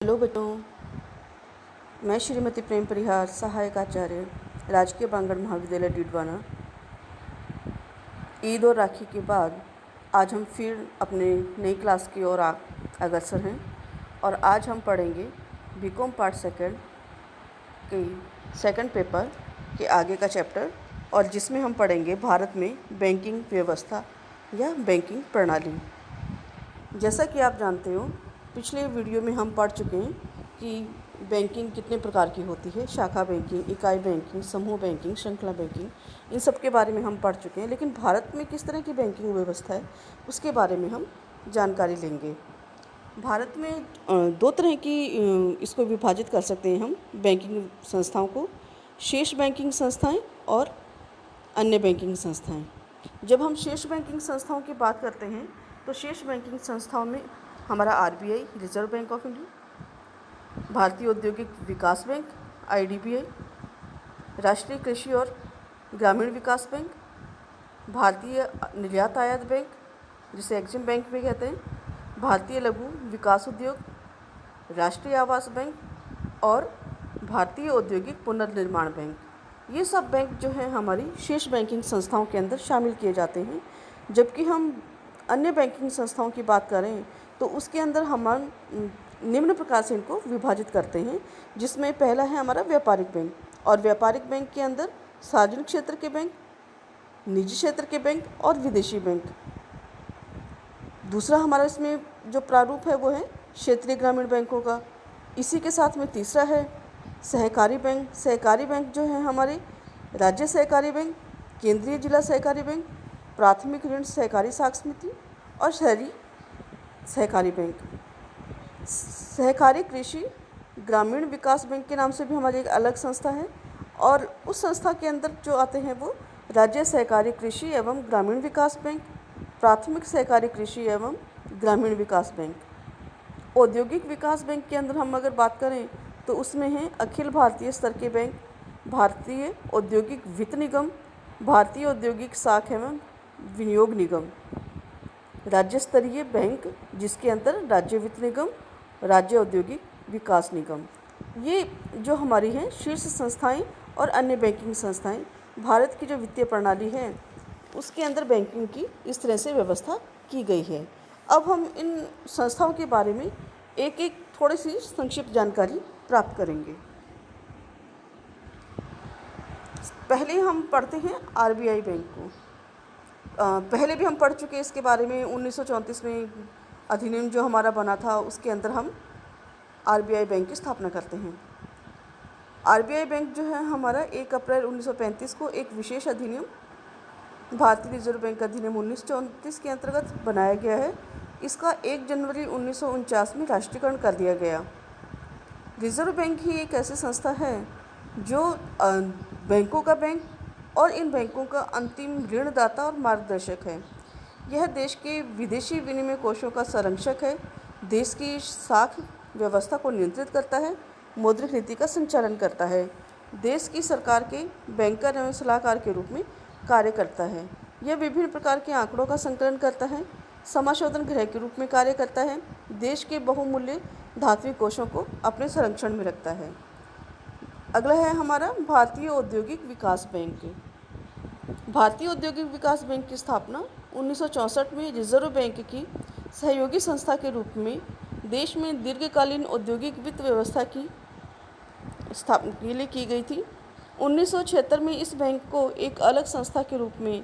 Hello बच्चों, मैं श्रीमती प्रेम परिहार, सहायक आचार्य, राजकीय बांगड़ महाविद्यालय डीडवाना। ईद और राखी के बाद आज हम फिर अपने नई क्लास की ओर अग्रसर हैं और आज हम पढ़ेंगे बीकॉम पार्ट सेकंड के सेकंड पेपर के आगे का चैप्टर, और जिसमें हम पढ़ेंगे भारत में बैंकिंग व्यवस्था या बैंकिंग प्रणाली। जैसा कि आप जानते हो, पिछले वीडियो में हम पढ़ चुके हैं कि बैंकिंग कितने प्रकार की होती है। शाखा बैंकिंग, इकाई बैंकिंग, समूह बैंकिंग, श्रृंखला बैंकिंग, इन सब के बारे में हम पढ़ चुके हैं। लेकिन भारत में किस तरह की बैंकिंग व्यवस्था है उसके बारे में हम जानकारी लेंगे। भारत में दो तरह की इसको विभाजित कर सकते हैं हम बैंकिंग संस्थाओं को: शेष बैंकिंग संस्थाएँ और अन्य बैंकिंग संस्थाएँ। जब हम शेष बैंकिंग संस्थाओं की बात करते हैं तो शेष बैंकिंग संस्थाओं में हमारा RBI, reserve bank of India, भारतीय औद्योगिक विकास बैंक आईडीबीआई, राष्ट्रीय कृषि और ग्रामीण विकास बैंक, भारतीय निर्यात आयात बैंक जिसे एक्जिम बैंक भी कहते हैं, भारतीय लघु विकास उद्योग, राष्ट्रीय आवास बैंक और भारतीय औद्योगिक पुनर्निर्माण बैंक। ये सब बैंक जो हैं हमारी शेष बैंकिंग संस्थाओं के अंदर शामिल किए जाते हैं। जबकि हम अन्य बैंकिंग संस्थाओं की बात करें तो उसके अंदर हम निम्न प्रकार से इनको विभाजित करते हैं, जिसमें पहला है हमारा व्यापारिक बैंक, और व्यापारिक बैंक के अंदर सार्वजनिक क्षेत्र के बैंक, निजी क्षेत्र के बैंक और विदेशी बैंक। दूसरा हमारा इसमें जो प्रारूप है वो है क्षेत्रीय ग्रामीण बैंकों का। इसी के साथ में तीसरा है सहकारी बैंक। सहकारी बैंक जो है हमारे राज्य सहकारी बैंक, केंद्रीय जिला सहकारी बैंक, प्राथमिक ऋण सहकारी साख समिति और शहरी सहकारी बैंक। सहकारी कृषि ग्रामीण विकास बैंक के नाम से भी हमारी एक अलग संस्था है, और उस संस्था के अंदर जो आते हैं वो राज्य सहकारी कृषि एवं ग्रामीण विकास बैंक, प्राथमिक सहकारी कृषि एवं ग्रामीण विकास बैंक। औद्योगिक विकास बैंक के अंदर हम अगर बात करें तो उसमें हैं अखिल भारतीय स्तर के बैंक, भारतीय औद्योगिक वित्त निगम, भारतीय औद्योगिक साख एवं विनियोग निगम, राज्य स्तरीय बैंक जिसके अंदर राज्य वित्त निगम, राज्य औद्योगिक विकास निगम। ये जो हमारी हैं शीर्ष संस्थाएं और अन्य बैंकिंग संस्थाएं। भारत की जो वित्तीय प्रणाली है उसके अंदर बैंकिंग की इस तरह से व्यवस्था की गई है। अब हम इन संस्थाओं के बारे में एक एक थोड़ी सी संक्षिप्त जानकारी प्राप्त करेंगे। पहले हम पढ़ते हैं आरबीआई बैंक को। पहले भी हम पढ़ चुके हैं इसके बारे में। 1934 में अधिनियम जो हमारा बना था उसके अंदर हम आरबीआई बैंक की स्थापना करते हैं। आरबीआई बैंक जो है हमारा 1 अप्रैल 1935 को एक विशेष अधिनियम भारतीय रिजर्व बैंक अधिनियम 1934 के अंतर्गत बनाया गया है। इसका 1 जनवरी 1949 में राष्ट्रीयकरण कर दिया गया। रिजर्व बैंक ही एक ऐसी संस्था है जो बैंकों का बैंक और इन बैंकों का अंतिम ऋणदाता और मार्गदर्शक है। यह देश के विदेशी विनिमय कोषों का संरक्षक है, देश की साख व्यवस्था को नियंत्रित करता है, मौद्रिक नीति का संचालन करता है, देश की सरकार के बैंकर एवं सलाहकार के रूप में कार्य करता है। यह विभिन्न प्रकार के आंकड़ों का संकलन करता है, समाशोधन गृह के रूप में कार्य करता है, देश के बहुमूल्य धात्विक कोषों को अपने संरक्षण में रखता है। अगला है हमारा भारतीय औद्योगिक विकास बैंक। भारतीय औद्योगिक विकास बैंक की स्थापना 1964 में रिजर्व बैंक की सहयोगी संस्था के रूप में देश में दीर्घकालीन औद्योगिक वित्त व्यवस्था की स्थापना के लिए की गई थी। 1976 में इस बैंक को एक अलग संस्था के रूप में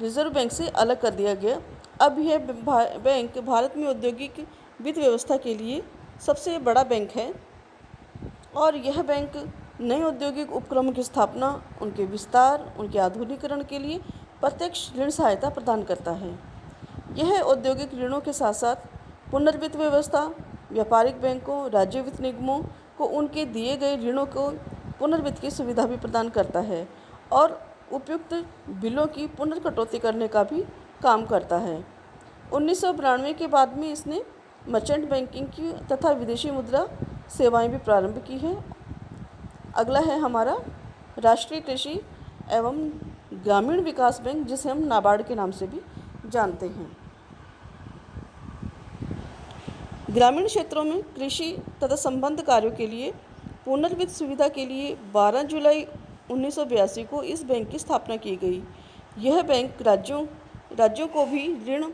रिजर्व बैंक से अलग कर दिया गया। अब यह बैंक भारत में औद्योगिक वित्त व्यवस्था के लिए सबसे बड़ा बैंक है, और यह बैंक नए औद्योगिक उपक्रमों की स्थापना, उनके विस्तार, उनके आधुनिकीकरण के लिए प्रत्यक्ष ऋण सहायता प्रदान करता है। यह औद्योगिक ऋणों के साथ साथ पुनर्वित्त व्यवस्था, व्यापारिक बैंकों, राज्य वित्त निगमों को उनके दिए गए ऋणों को पुनर्वित्त की सुविधा भी प्रदान करता है, और उपयुक्त बिलों की पुनर्कटौती करने का भी काम करता है। 1992 के बाद में इसने मर्चेंट बैंकिंग की तथा विदेशी मुद्रा सेवाएं भी प्रारंभ की हैं। अगला है हमारा राष्ट्रीय कृषि एवं ग्रामीण विकास बैंक, जिसे हम नाबार्ड के नाम से भी जानते हैं। ग्रामीण क्षेत्रों में कृषि तथा संबद्ध कार्यों के लिए पुनर्वित्त सुविधा के लिए 12 जुलाई 1982 को इस बैंक की स्थापना की गई। यह बैंक राज्यों को भी ऋण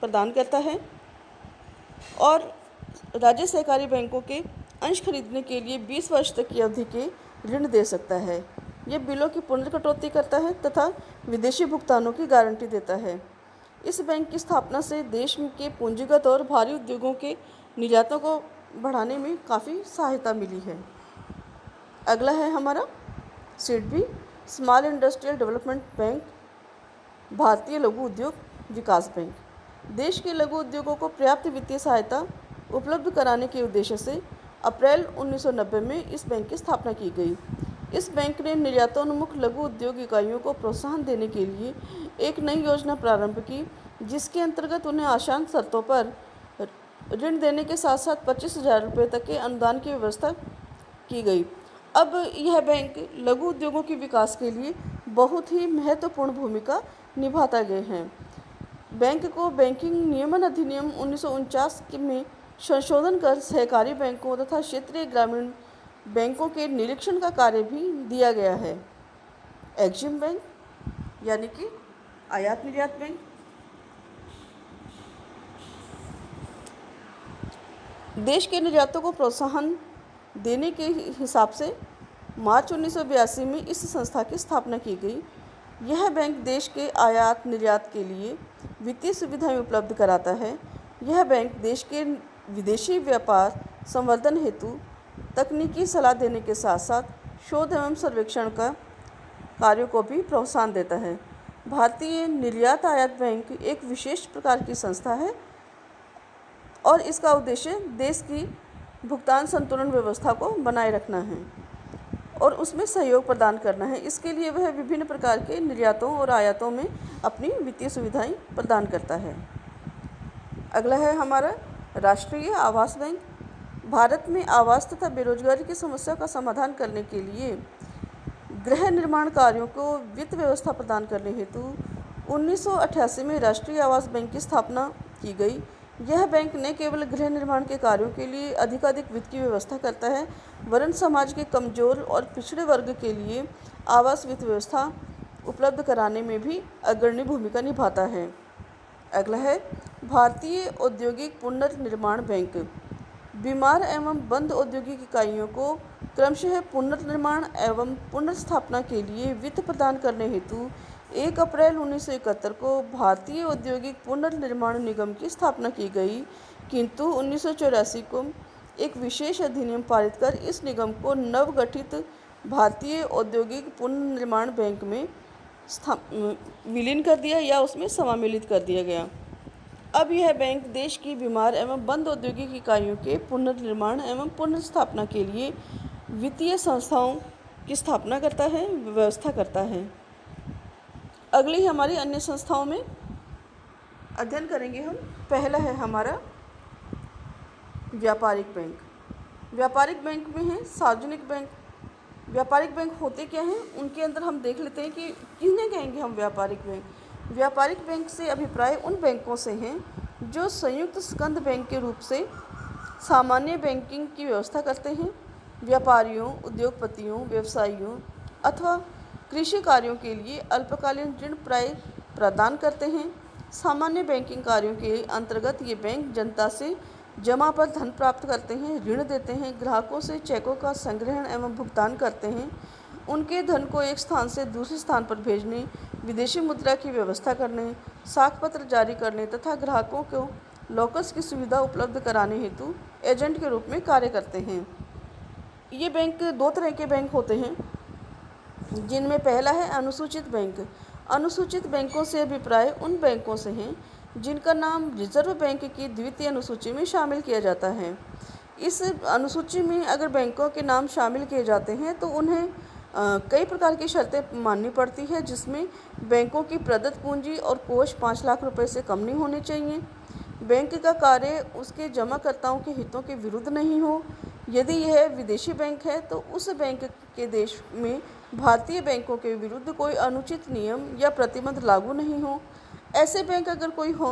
प्रदान करता है और राज्य सहकारी बैंकों के अंश खरीदने के लिए 20 वर्ष तक की अवधि के ऋण दे सकता है। यह बिलों की पुनर्कटौती करता है तथा विदेशी भुगतानों की गारंटी देता है। इस बैंक की स्थापना से देश के पूंजीगत और भारी उद्योगों के निर्यातों को बढ़ाने में काफ़ी सहायता मिली है। अगला है हमारा SIDBI, small industrial development bank, भारतीय लघु उद्योग विकास बैंक। देश के लघु उद्योगों को पर्याप्त वित्तीय सहायता उपलब्ध कराने के उद्देश्य से अप्रैल 1990 में इस बैंक की स्थापना की गई। इस बैंक ने निर्यातोन्मुख लघु उद्योग इकाइयों को प्रोत्साहन देने के लिए एक नई योजना प्रारंभ की, जिसके अंतर्गत उन्हें आसान शर्तों पर ऋण देने के साथ साथ 25,000 रुपये तक के अनुदान की व्यवस्था की गई। अब यह बैंक लघु उद्योगों के विकास के लिए बहुत ही महत्वपूर्ण भूमिका निभाता गया है। बैंक को बैंकिंग नियमन अधिनियम 1949 में संशोधन कर सहकारी बैंकों तथा क्षेत्रीय ग्रामीण बैंकों के निरीक्षण का कार्य भी दिया गया है। एग्जिम बैंक यानी कि आयात निर्यात बैंक, देश के निर्यातों को प्रोत्साहन देने के हिसाब से मार्च 1982 में इस संस्था की स्थापना की गई। यह बैंक देश के आयात निर्यात के लिए वित्तीय सुविधाएं उपलब्ध कराता है। यह बैंक देश के विदेशी व्यापार संवर्धन हेतु तकनीकी सलाह देने के साथ साथ शोध एवं सर्वेक्षण का कार्यों को भी प्रोत्साहन देता है। भारतीय निर्यात आयात बैंक एक विशेष प्रकार की संस्था है और इसका उद्देश्य देश की भुगतान संतुलन व्यवस्था को बनाए रखना है और उसमें सहयोग प्रदान करना है। इसके लिए वह विभिन्न प्रकार के निर्यातों और आयातों में अपनी वित्तीय सुविधाएं प्रदान करता है। अगला है हमारा राष्ट्रीय आवास बैंक। भारत में आवास तथा बेरोजगारी की समस्या का समाधान करने के लिए गृह निर्माण कार्यों को वित्त व्यवस्था प्रदान करने हेतु 1988 में राष्ट्रीय आवास बैंक की स्थापना की गई। यह बैंक न केवल गृह निर्माण के कार्यों के लिए अधिकाधिक वित्त की व्यवस्था करता है, वरन समाज के कमजोर और पिछड़े वर्ग के लिए आवास वित्त व्यवस्था उपलब्ध कराने में भी अग्रणी भूमिका निभाता है। अगला है भारतीय औद्योगिक पुनर्निर्माण बैंक। बीमार एवं बंद औद्योगिक इकाइयों को क्रमशः पुनर्निर्माण एवं पुनर्स्थापना के लिए वित्त प्रदान करने हेतु 1 अप्रैल 1971 को भारतीय औद्योगिक पुनर्निर्माण निगम की स्थापना की गई, किंतु 1984 को एक विशेष अधिनियम पारित कर इस निगम को नवगठित भारतीय औद्योगिक पुनर्निर्माण बैंक में विलीन कर दिया या उसमें समामिलित कर दिया गया। अब यह बैंक देश की बीमार एवं बंद औद्योगिक इकाइयों के पुनर्निर्माण एवं पुनर्स्थापना के लिए वित्तीय संस्थाओं की स्थापना करता है, व्यवस्था करता है। अगली हमारी अन्य संस्थाओं में अध्ययन करेंगे हम। पहला है हमारा व्यापारिक बैंक। व्यापारिक बैंक में है सार्वजनिक बैंक। व्यापारिक बैंक होते क्या हैं, उनके अंदर हम देख लेते हैं कि किन्हें कहेंगे हम व्यापारिक बैंक। व्यापारिक बैंक से अभिप्राय उन बैंकों से हैं जो संयुक्त स्कंद बैंक के रूप से सामान्य बैंकिंग की व्यवस्था करते हैं, व्यापारियों, उद्योगपतियों, व्यवसायियों अथवा कृषि कार्यों के लिए अल्पकालीन ऋण प्राय प्रदान करते हैं। सामान्य बैंकिंग कार्यों के अंतर्गत ये बैंक जनता से जमा पर धन प्राप्त करते हैं, ऋण देते हैं, ग्राहकों से चेकों का संग्रहण एवं भुगतान करते हैं, उनके धन को एक स्थान से दूसरे स्थान पर भेजने, विदेशी मुद्रा की व्यवस्था करने, साख पत्र जारी करने तथा ग्राहकों को लॉकर्स की सुविधा उपलब्ध कराने हेतु एजेंट के रूप में कार्य करते हैं। ये बैंक 2 तरह के बैंक होते हैं, जिनमें पहला है अनुसूचित बैंक। अनुसूचित बैंकों से अभिप्राय उन बैंकों से हैं जिनका नाम रिजर्व बैंक की द्वितीय अनुसूची में शामिल किया जाता है। इस अनुसूची में अगर बैंकों के नाम शामिल किए जाते हैं तो उन्हें कई प्रकार की शर्तें माननी पड़ती है, जिसमें बैंकों की प्रदत्त पूंजी और कोष 5 लाख रुपए से कम नहीं होने चाहिए, बैंक का कार्य उसके जमाकर्ताओं के हितों के विरुद्ध नहीं हो, यदि यह विदेशी बैंक है तो उस बैंक के देश में भारतीय बैंकों के विरुद्ध कोई अनुचित नियम या प्रतिबंध लागू नहीं हो। ऐसे बैंक अगर कोई हो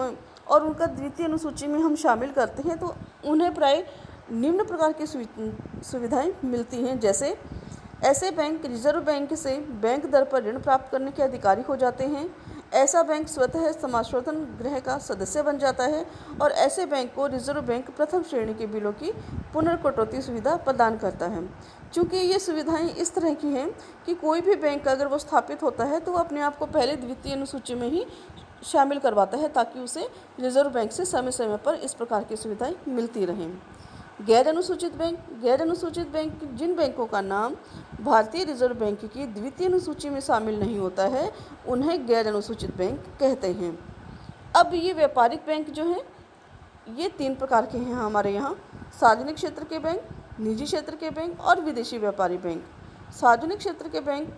और उनका द्वितीय अनुसूची में हम शामिल करते हैं तो उन्हें प्राय निम्न प्रकार की सुविधाएं मिलती हैं। जैसे ऐसे बैंक रिजर्व बैंक से बैंक दर पर ऋण प्राप्त करने के अधिकारी हो जाते हैं। ऐसा बैंक स्वतः समाशोधन गृह का सदस्य बन जाता है और ऐसे बैंक को रिजर्व बैंक प्रथम श्रेणी के बिलों की पुनर्कटौती सुविधा प्रदान करता है। चूँकि ये सुविधाएं इस तरह की हैं कि कोई भी बैंक अगर वो स्थापित होता है तो वो अपने आप को पहले द्वितीय अनुसूची में ही शामिल करवाता है ताकि उसे रिजर्व बैंक से समय समय पर इस प्रकार की सुविधाएं मिलती रहें। गैर अनुसूचित बैंक जिन बैंकों का नाम भारतीय रिजर्व बैंक की द्वितीय अनुसूची में शामिल नहीं होता है उन्हें गैर अनुसूचित बैंक कहते हैं। अब ये व्यापारिक बैंक जो हैं ये 3 प्रकार के हैं हमारे यहाँ: सार्वजनिक क्षेत्र के बैंक, निजी क्षेत्र के बैंक और विदेशी व्यापारी बैंक। सार्वजनिक क्षेत्र के बैंक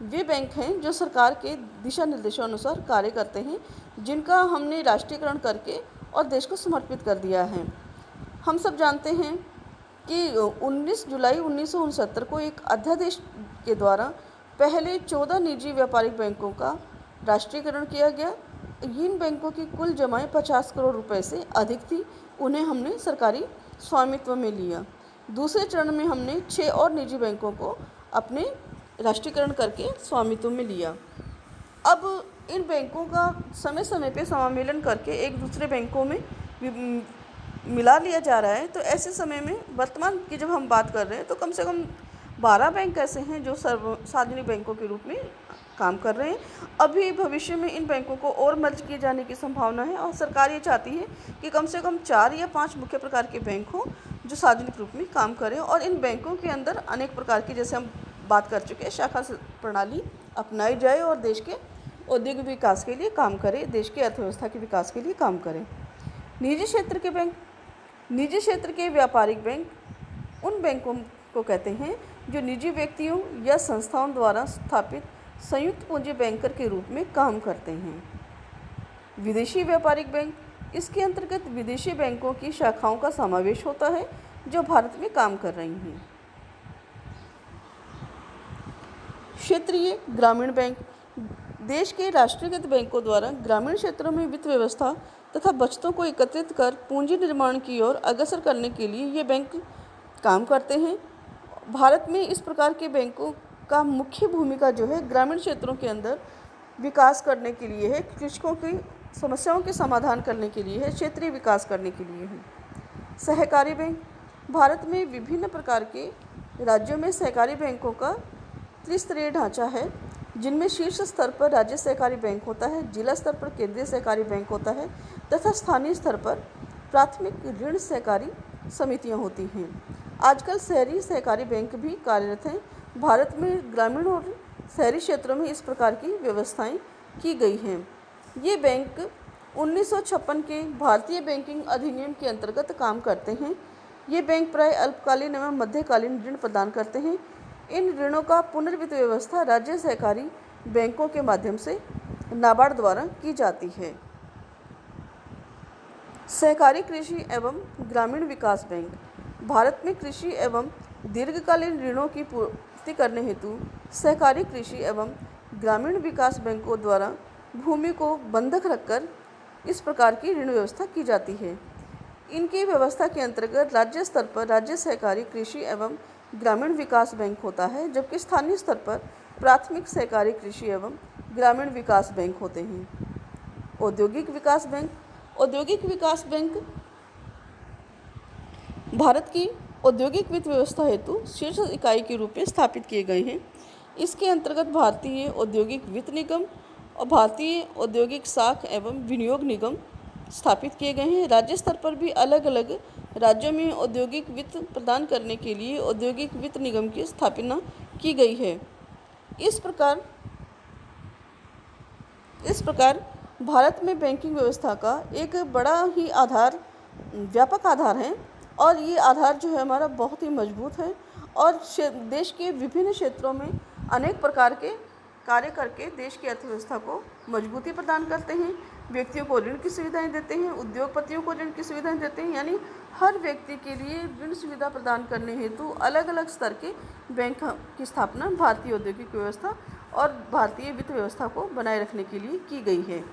वे बैंक हैं जो सरकार के दिशा निर्देशों अनुसार कार्य करते हैं, जिनका हमने राष्ट्रीयकरण करके और देश को समर्पित कर दिया है। हम सब जानते हैं कि 19 जुलाई 1969 को एक अध्यादेश के द्वारा पहले 14 निजी व्यापारिक बैंकों का राष्ट्रीयकरण किया गया। इन बैंकों की कुल जमाएं 50 करोड़ रुपए से अधिक थी, उन्हें हमने सरकारी स्वामित्व में लिया। दूसरे चरण में हमने 6 और निजी बैंकों को अपने राष्ट्रीयकरण करके स्वामित्व में लिया। अब इन बैंकों का समय समय पे समामेलन करके एक दूसरे बैंकों में मिला लिया जा रहा है। तो ऐसे समय में वर्तमान की जब हम बात कर रहे हैं तो कम से कम 12 बैंक ऐसे हैं जो सार्वजनिक बैंकों के रूप में काम कर रहे हैं। अभी भविष्य में इन बैंकों को और मर्ज किए जाने की संभावना है और सरकार ये चाहती है कि कम से कम 4 या 5 मुख्य प्रकार के बैंक हों जो सार्वजनिक रूप में काम करें और इन बैंकों के अंदर अनेक प्रकार की, जैसे हम बात कर चुके हैं, शाखा प्रणाली अपनाई जाए और देश के औद्योगिक विकास के लिए काम करे, देश की अर्थव्यवस्था के विकास के लिए काम करें। निजी क्षेत्र के बैंक, निजी क्षेत्र के व्यापारिक बैंक उन बैंकों को कहते हैं जो निजी व्यक्तियों या संस्थाओं द्वारा स्थापित संयुक्त पूंजी बैंकर के रूप में काम करते हैं। विदेशी व्यापारिक बैंक, इसके अंतर्गत विदेशी बैंकों की शाखाओं का समावेश होता है जो भारत में काम कर रही हैं। क्षेत्रीय ग्रामीण बैंक, देश के राष्ट्रीयकृत बैंकों द्वारा ग्रामीण क्षेत्रों में वित्त व्यवस्था तथा बचतों को एकत्रित कर पूंजी निर्माण की ओर अग्रसर करने के लिए ये बैंक काम करते हैं। भारत में इस प्रकार के बैंकों का मुख्य भूमिका जो है ग्रामीण क्षेत्रों के अंदर विकास करने के लिए है, कृषकों की समस्याओं के समाधान करने के लिए है, क्षेत्रीय विकास करने के लिए है। सहकारी बैंक, भारत में विभिन्न प्रकार के राज्यों में सहकारी बैंकों का त्रिस्तरीय ढांचा है, जिनमें शीर्ष स्तर पर राज्य सहकारी बैंक होता है, जिला स्तर पर केंद्रीय सहकारी बैंक होता है तथा स्थानीय स्तर पर प्राथमिक ऋण सहकारी समितियां होती हैं। आजकल शहरी सहकारी बैंक भी कार्यरत हैं। भारत में ग्रामीण और शहरी क्षेत्रों में इस प्रकार की व्यवस्थाएं की गई हैं। ये बैंक 1956 के भारतीय बैंकिंग अधिनियम के अंतर्गत काम करते हैं। ये बैंक प्राय अल्पकालीन एवं मध्यकालीन ऋण प्रदान करते हैं। इन ऋणों का पुनर्वित्त व्यवस्था राज्य सहकारी बैंकों के माध्यम से नाबार्ड द्वारा की जाती है। सहकारी कृषि एवं ग्रामीण विकास बैंक, भारत में कृषि एवं दीर्घकालीन ऋणों की पूर्ति करने हेतु सहकारी कृषि एवं ग्रामीण विकास बैंकों द्वारा भूमि को बंधक रखकर इस प्रकार की ऋण व्यवस्था की जाती है। इनकी व्यवस्था के अंतर्गत राज्य स्तर पर राज्य सहकारी कृषि एवं ग्रामीण विकास बैंक होता है, जबकि स्थानीय स्तर पर प्राथमिक सहकारी कृषि एवं ग्रामीण विकास बैंक होते हैं। औद्योगिक विकास बैंक, औद्योगिक विकास बैंक भारत की औद्योगिक वित्त व्यवस्था हेतु शीर्ष इकाई के रूप में स्थापित किए गए हैं। इसके अंतर्गत भारतीय औद्योगिक वित्त निगम और भारतीय औद्योगिक साख एवं विनियोग निगम स्थापित किए गए हैं। राज्य स्तर पर भी अलग अलग राज्यों में औद्योगिक वित्त प्रदान करने के लिए औद्योगिक वित्त निगम की स्थापना की गई है। इस प्रकार भारत में बैंकिंग व्यवस्था का एक बड़ा ही आधार, व्यापक आधार है और ये आधार जो है हमारा बहुत ही मजबूत है और देश के विभिन्न क्षेत्रों में अनेक प्रकार के कार्य करके देश की अर्थव्यवस्था को मजबूती प्रदान करते हैं। व्यक्तियों को ऋण की सुविधाएं देते हैं, उद्योगपतियों को ऋण की सुविधाएं देते हैं, यानी हर व्यक्ति के लिए ऋण सुविधा प्रदान करने हेतु अलग अलग स्तर के बैंक की स्थापना भारतीय औद्योगिक व्यवस्था और भारतीय वित्त व्यवस्था को बनाए रखने के लिए की गई है।